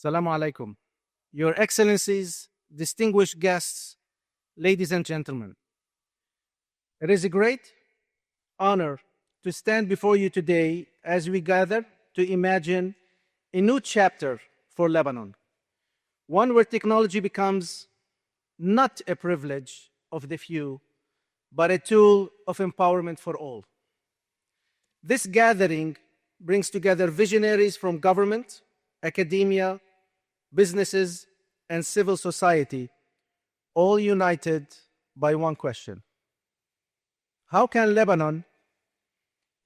Assalamu alaikum. Your Excellencies, distinguished guests, ladies and gentlemen. It is a great honor to stand before you today as we gather to imagine a new chapter for Lebanon, one where technology becomes not a privilege of the few, but a tool of empowerment for all. This gathering brings together visionaries from government, academia, businesses, and civil society, all united by one question. How can Lebanon,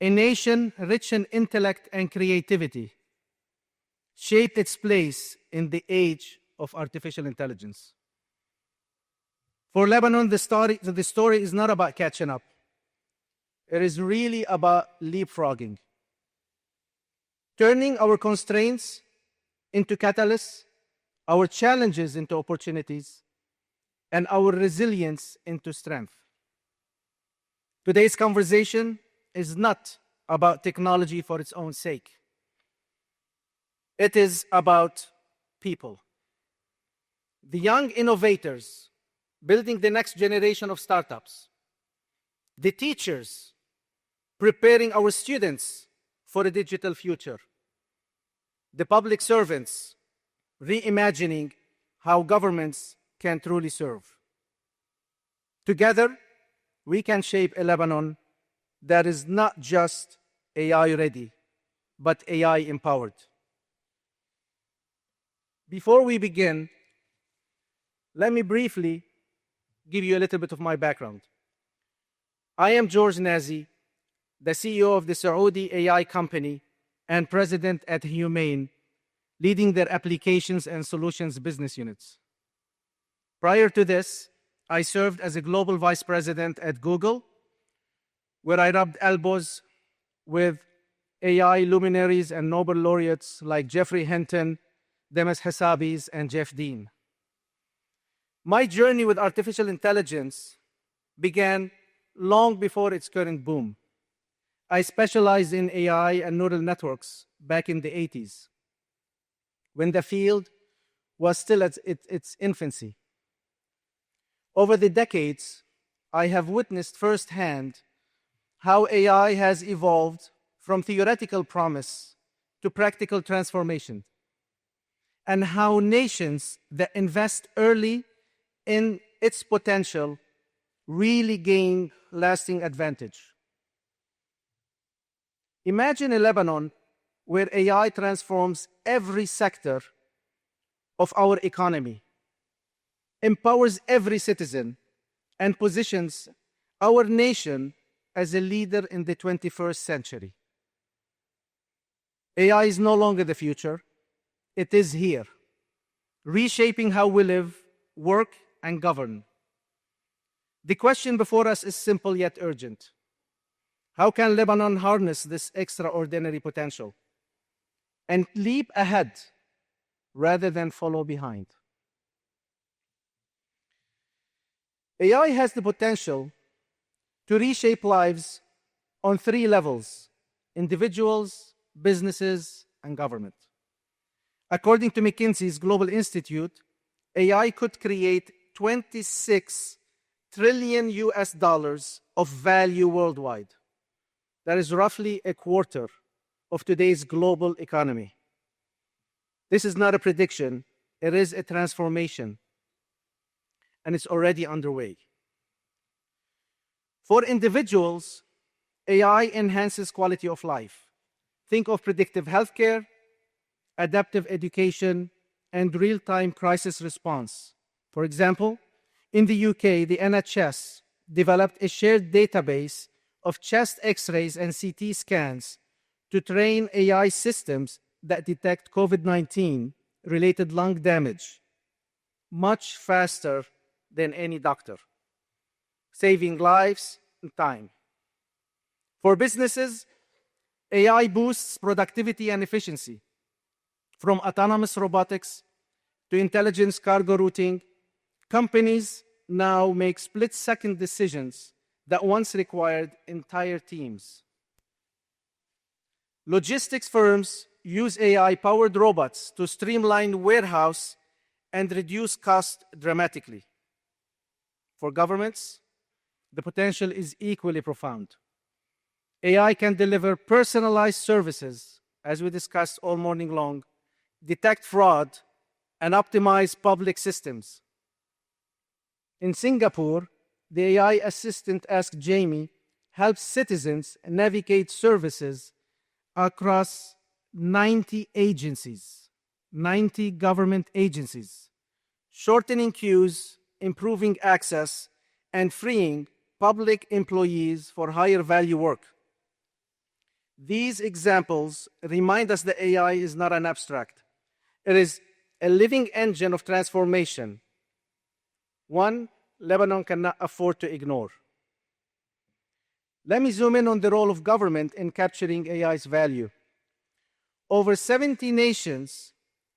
a nation rich in intellect and creativity, shape its place in the age of artificial intelligence? For Lebanon, the story is not about catching up. It is really about leapfrogging, turning our constraints into catalysts, our challenges into opportunities, and our resilience into strength. Today's conversation is not about technology for its own sake. It is about people. The young innovators building the next generation of startups. The teachers preparing our students for a digital future. The public servants reimagining how governments can truly serve. Together, we can shape a Lebanon that is not just AI ready, but AI empowered. Before we begin, let me briefly give you a little bit of my background. I am George Nazi, the CEO of the Saudi AI company and president at Humane, leading their applications and solutions business units. Prior to this, I served as a global vice president at Google, where I rubbed elbows with AI luminaries and Nobel laureates like Jeffrey Hinton, Demis Hassabis, and Jeff Dean. My journey with artificial intelligence began long before its current boom. I specialized in AI and neural networks back in the 80s, when the field was still at its infancy. Over the decades, I have witnessed firsthand how AI has evolved from theoretical promise to practical transformation, and how nations that invest early in its potential really gain lasting advantage. Imagine a Lebanon where AI transforms every sector of our economy, empowers every citizen, and positions our nation as a leader in the 21st century. AI is no longer the future, it is here, reshaping how we live, work, and govern. The question before us is simple yet urgent. How can Lebanon harness this extraordinary potential and leap ahead rather than follow behind? AI has the potential to reshape lives on three levels: individuals, businesses, and government. According to McKinsey's Global Institute, AI could create 26 trillion US dollars of value worldwide. That is roughly a quarter of today's global economy. This is not a prediction, it is a transformation, and it's already underway. For individuals, AI enhances quality of life. Think of predictive healthcare, adaptive education, and real-time crisis response. For example, in the UK, the NHS developed a shared database of chest X-rays and CT scans to train AI systems that detect COVID-19 related lung damage much faster than any doctor, saving lives and time. For businesses, AI boosts productivity and efficiency. From autonomous robotics to intelligence cargo routing, companies now make split-second decisions that once required entire teams. Logistics firms use AI-powered robots to streamline warehouse and reduce cost dramatically. For governments, the potential is equally profound. AI can deliver personalized services, as we discussed all morning long, detect fraud, and optimize public systems. In Singapore, the AI assistant Ask Jamie helps citizens navigate services across 90 agencies, 90 government agencies, shortening queues, improving access, and freeing public employees for higher value work. These examples remind us that AI is not an abstract. It is a living engine of transformation, one Lebanon cannot afford to ignore. Let me zoom in on the role of government in capturing AI's value. Over 70 nations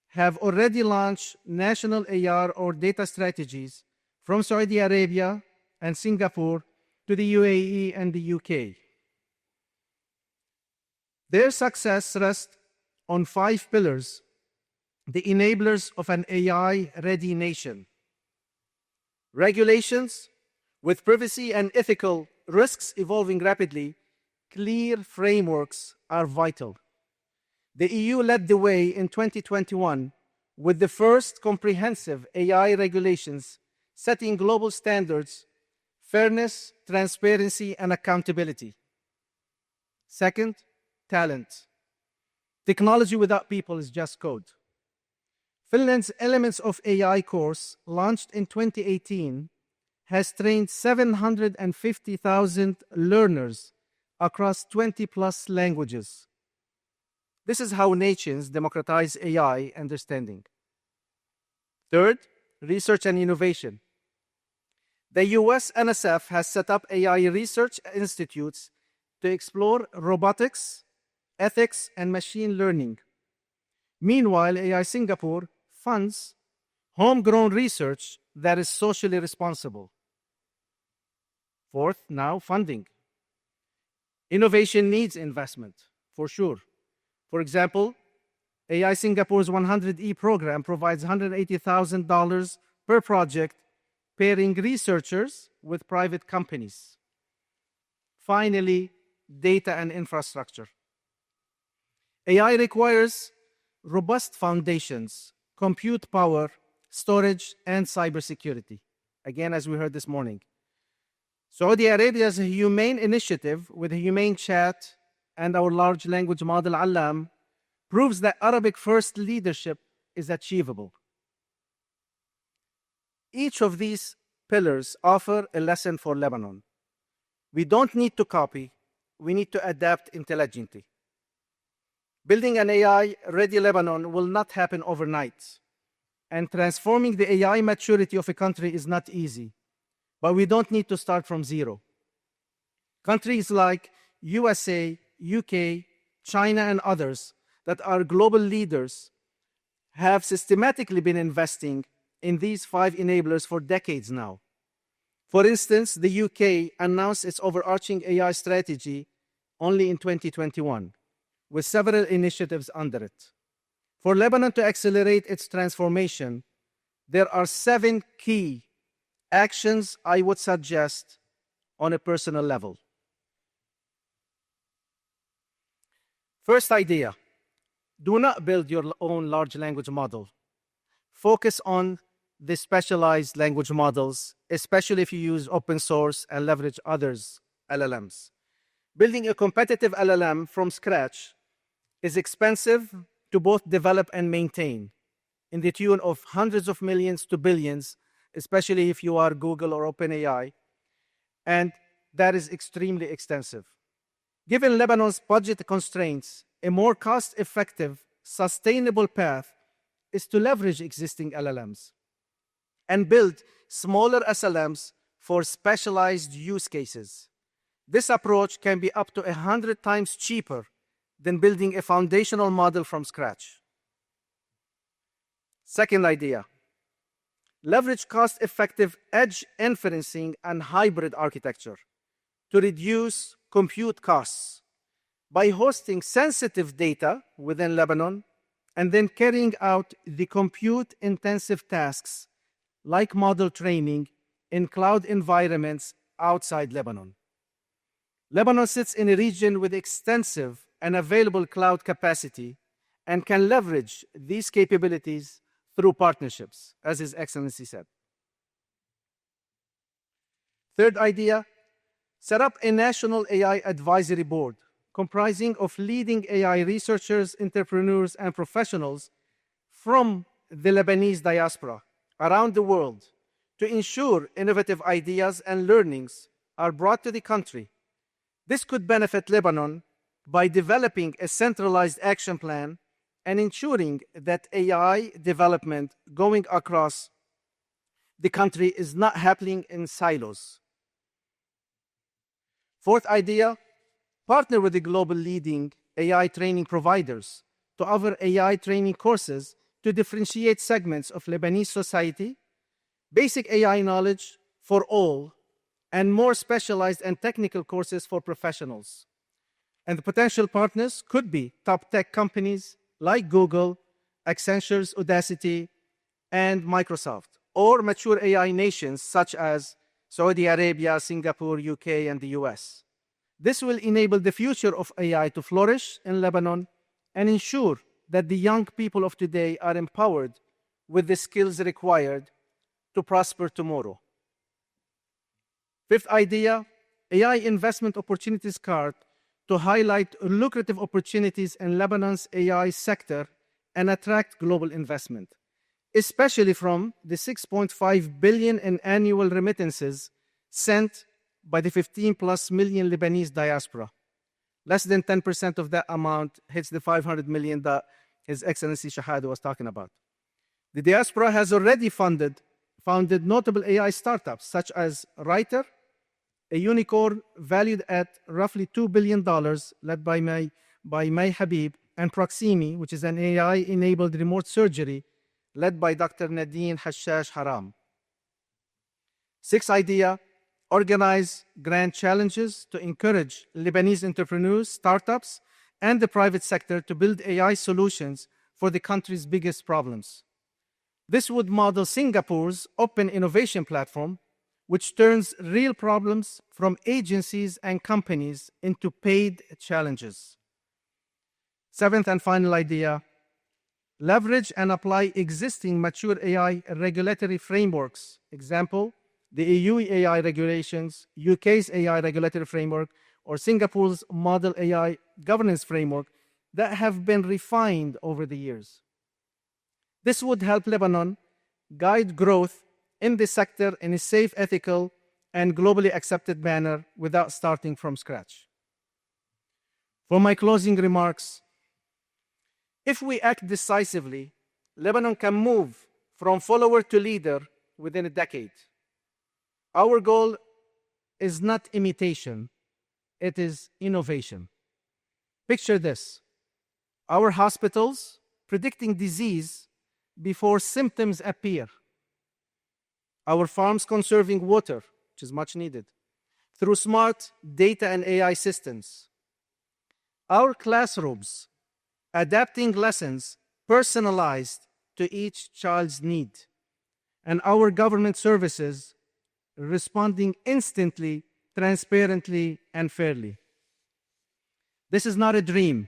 have already launched national AI or data strategies, from Saudi Arabia and Singapore to the UAE and the UK. Their success rests on 5 pillars, the enablers of an AI-ready nation. Regulations, with privacy and ethical risks evolving rapidly, clear frameworks are vital. The EU led the way in 2021 with the first comprehensive AI regulations setting global standards, fairness, transparency, and accountability. Second, talent. Technology without people is just code. Finland's Elements of AI course, launched in 2018, has trained 750,000 learners across 20+ languages. This is how nations democratize AI understanding. Third, research and innovation. The US NSF has set up AI research institutes to explore robotics, ethics, and machine learning. Meanwhile, AI Singapore funds homegrown research that is socially responsible. Fourth, now funding. Innovation needs investment, for sure. For example, AI Singapore's 100E program provides $180,000 per project, pairing researchers with private companies. Finally, data and infrastructure. AI requires robust foundations, compute power, storage, and cybersecurity. Again, as we heard this morning. Saudi Arabia's Humane Initiative with Humane Chat and our large language model Alam proves that Arabic-first leadership is achievable. Each of these pillars offer a lesson for Lebanon. We don't need to copy, we need to adapt intelligently. Building an AI-ready Lebanon will not happen overnight, and transforming the AI maturity of a country is not easy, but we don't need to start from zero. Countries like USA, UK, China, and others that are global leaders have systematically been investing in these 5 enablers for decades now. For instance, the UK announced its overarching AI strategy only in 2021, with several initiatives under it. For Lebanon to accelerate its transformation, there are 7 key actions I would suggest on a personal level. First idea, do not build your own large language model. Focus on the specialized language models, especially if you use open source and leverage others' LLMs. Building a competitive LLM from scratch is expensive to both develop and maintain, in the tune of hundreds of millions to billions, especially if you are Google or OpenAI, and that is extremely extensive. Given Lebanon's budget constraints, a more cost-effective, sustainable path is to leverage existing LLMs and build smaller SLMs for specialized use cases. This approach can be up to 100 times cheaper than building a foundational model from scratch. Second idea, leverage cost-effective edge inferencing and hybrid architecture to reduce compute costs. by hosting sensitive data within Lebanon and then carrying out the compute-intensive tasks like model training in cloud environments outside Lebanon. Lebanon sits in a region with extensive and available cloud capacity and can leverage these capabilities through partnerships, as His Excellency said. Third idea, set up a national AI advisory board comprising of leading AI researchers, entrepreneurs, and professionals from the Lebanese diaspora around the world to ensure innovative ideas and learnings are brought to the country. This could benefit Lebanon by developing a centralized action plan and ensuring that AI development going across the country is not happening in silos. Fourth idea, partner with the global leading AI training providers to offer AI training courses to differentiate segments of Lebanese society, basic AI knowledge for all, and more specialized and technical courses for professionals. And the potential partners could be top tech companies like Google, Accenture's Udacity, and Microsoft, or mature AI nations such as Saudi Arabia, Singapore, UK, and the US. This will enable the future of AI to flourish in Lebanon and ensure that the young people of today are empowered with the skills required to prosper tomorrow. Fifth idea, AI investment opportunities card to highlight lucrative opportunities in Lebanon's AI sector and attract global investment, especially from the 6.5 billion in annual remittances sent by the 15 plus million Lebanese diaspora. Less than 10% of that amount hits the 500 million that His Excellency Shahada was talking about. The diaspora has already founded notable AI startups such as Writer, a unicorn valued at roughly $2 billion, led by May Habib, and Proximi, which is an AI-enabled remote surgery led by Dr. Nadine Hashash Haram. Sixth idea, organize grant challenges to encourage Lebanese entrepreneurs, startups, and the private sector to build AI solutions for the country's biggest problems. This would model Singapore's open innovation platform, which turns real problems from agencies and companies into paid challenges. Seventh and final idea, leverage and apply existing mature AI regulatory frameworks. Example, the EU AI regulations, UK's AI regulatory framework, or Singapore's model AI governance framework that have been refined over the years. This would help Lebanon guide growth in this sector in a safe, ethical, and globally accepted manner without starting from scratch. For my closing remarks, if we act decisively, Lebanon can move from follower to leader within a decade. Our goal is not imitation, it is innovation. Picture this: our hospitals predicting disease before symptoms appear. Our farms conserving water, which is much needed, through smart data and AI systems. Our classrooms adapting lessons personalized to each child's need. And our government services responding instantly, transparently, and fairly. This is not a dream.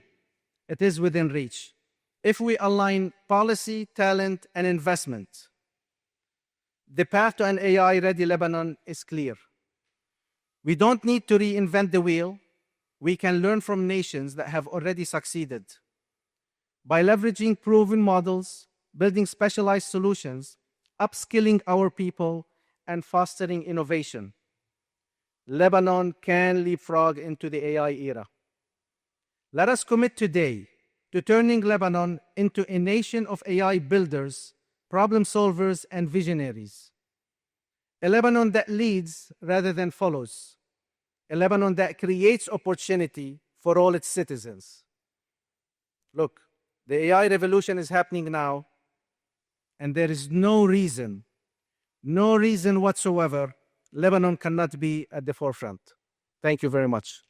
It is within reach. If we align policy, talent, and investment, the path to an AI-ready Lebanon is clear. We don't need to reinvent the wheel. We can learn from nations that have already succeeded. By leveraging proven models, building specialized solutions, upskilling our people, and fostering innovation, Lebanon can leapfrog into the AI era. Let us commit today to turning Lebanon into a nation of AI builders, problem solvers, and visionaries. A Lebanon that leads rather than follows. A Lebanon that creates opportunity for all its citizens. Look, the AI revolution is happening now, and there is no reason whatsoever Lebanon cannot be at the forefront. Thank you very much.